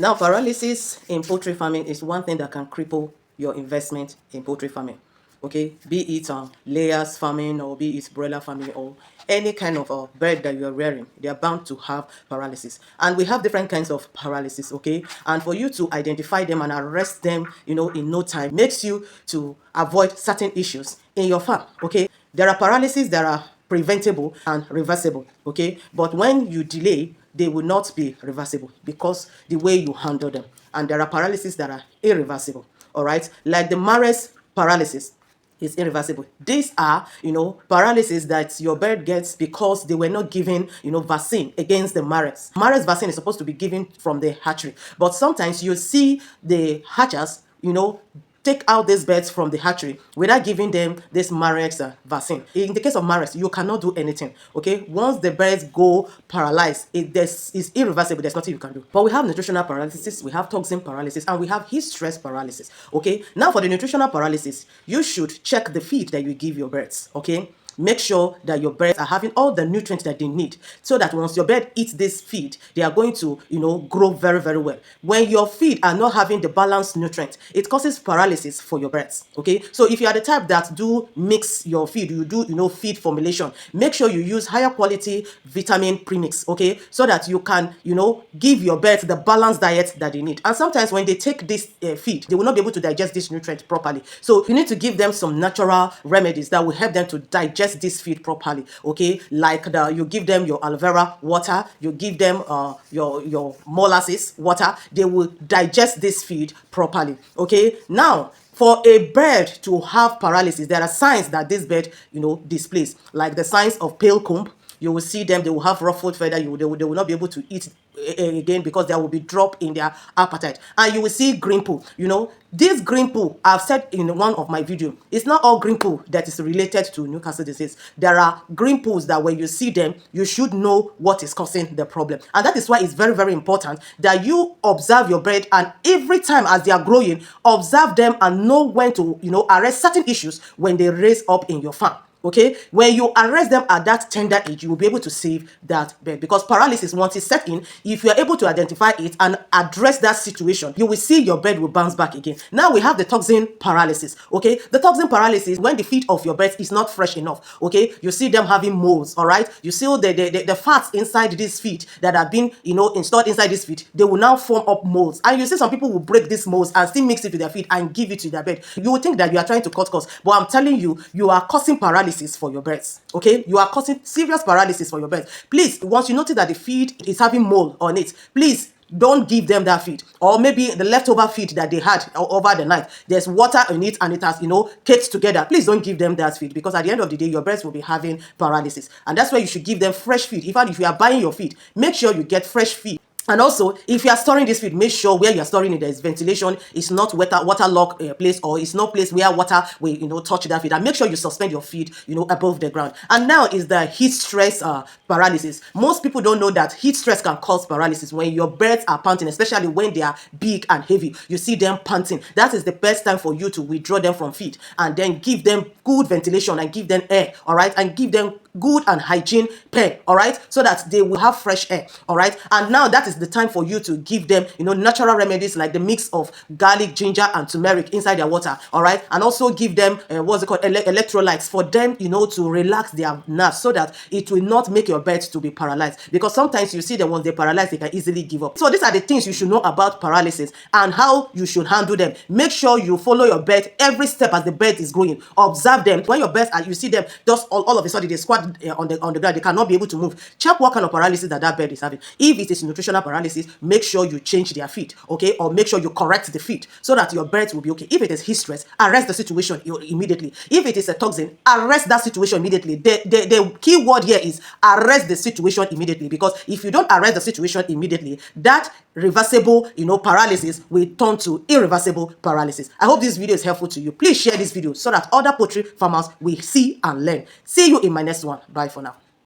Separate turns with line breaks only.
Now, paralysis in poultry farming is one thing that can cripple your investment in poultry farming. Okay, be it layers farming or be it broiler farming or any kind of bird that you are rearing, they are bound to have paralysis. And we have different kinds of paralysis, okay? And for you to identify them and arrest them, in no time, makes you to avoid certain issues in your farm, okay? There are paralysis that are preventable and reversible, okay? But when you delay, they will not be reversible because the way you handle them. And there are paralysis that are irreversible, all right? Like the Mares paralysis is irreversible. These are, paralysis that your bird gets because they were not given, vaccine against the Mares. Mares vaccine is supposed to be given from the hatchery. But sometimes you see the hatchers, take out these birds from the hatchery without giving them this Marex vaccine. In the case of Marex, you cannot do anything, okay? Once the birds go paralyzed, it's irreversible. There's nothing you can do. But we have nutritional paralysis, we have toxin paralysis, and we have heat stress paralysis, okay? Now for the nutritional paralysis, you should check the feed that you give your birds, okay? Make sure that your birds are having all the nutrients that they need so that once your bird eats this feed, they are going to, grow very, very well. When your feed are not having the balanced nutrients, it causes paralysis for your birds, okay? So if you are the type that do mix your feed, you do, feed formulation, make sure you use higher quality vitamin premix, okay? So that you can, give your birds the balanced diet that they need. And sometimes when they take this feed, they will not be able to digest this nutrient properly. So you need to give them some natural remedies that will help them to digest this feed properly, okay? Like you give them your aloe vera water, you give them your molasses water, they will digest this feed properly, okay? Now for a bird to have paralysis, there are signs that this bird displays, like the signs of pale comb. You will see them, they will have ruffled feather, they will not be able to eat again because there will be drop in their appetite. And you will see green poo. This green poo, I've said in one of my videos, it's not all green poo that is related to Newcastle disease. There are green poos that when you see them, you should know what is causing the problem. And that is why it's very, very important that you observe your bird, and every time as they are growing, observe them and know when to, arrest certain issues when they raise up in your farm. Okay, when you arrest them at that tender age, you will be able to save that bird, because paralysis, once it's set in, if you are able to identify it and address that situation, you will see your bird will bounce back again. Now we have the toxin paralysis. Okay, the toxin paralysis, when the feed of your birds is not fresh enough, okay, you see them having molds. All right, you see the fats inside this feed that have been installed inside this feed, they will now form up molds, and you see some people will break these molds and still mix it with their feed and give it to their bird. You will think that you are trying to cut costs, but I'm telling you, you are causing paralysis for your birds. Okay, you are causing serious paralysis for your birds. Please, once you notice that the feed is having mold on it, please don't give them that feed. Or maybe the leftover feed that they had over the night, there's water in it and it has caked together. Please don't give them that feed, because at the end of the day your birds will be having paralysis. And that's why you should give them fresh feed. Even if you are buying your feed, make sure you get fresh feed. And also, if you are storing this feed, make sure where you are storing it, there is ventilation. It's not waterlogged place, or it's not place where water will touch that feed. And make sure you suspend your feed above the ground. And now is the heat stress paralysis. Most people don't know that heat stress can cause paralysis. When your birds are panting, especially when they are big and heavy, you see them panting. That is the best time for you to withdraw them from feed and then give them good ventilation and give them air. All right, and give them good and hygiene pen, all right, so that they will have fresh air. All right, and now that is the time for you to give them natural remedies like the mix of garlic, ginger and turmeric inside their water. All right, and also give them what's it called, electrolytes, for them to relax their nerves, so that it will not make your birds to be paralyzed, because sometimes you see that once they paralyze, they can easily give up. So these are the things you should know about paralysis and how you should handle them. Make sure you follow your bird every step as the bird is growing. Observe them. When your birds are, you see them just all of a sudden they squat on the ground, they cannot be able to move. Check what kind of paralysis that bird is having. If it is nutritional paralysis, make sure you change their feed, okay, or make sure you correct the feed so that your birds will be okay. If it is heat stress, arrest the situation immediately. If it is a toxin, arrest that situation immediately. The key word here is arrest the situation immediately, because if you don't arrest the situation immediately, that reversible paralysis will turn to irreversible paralysis. I hope this video is helpful to you. Please share this video so that other poultry farmers will see and learn. See you in my next one. Bye for now.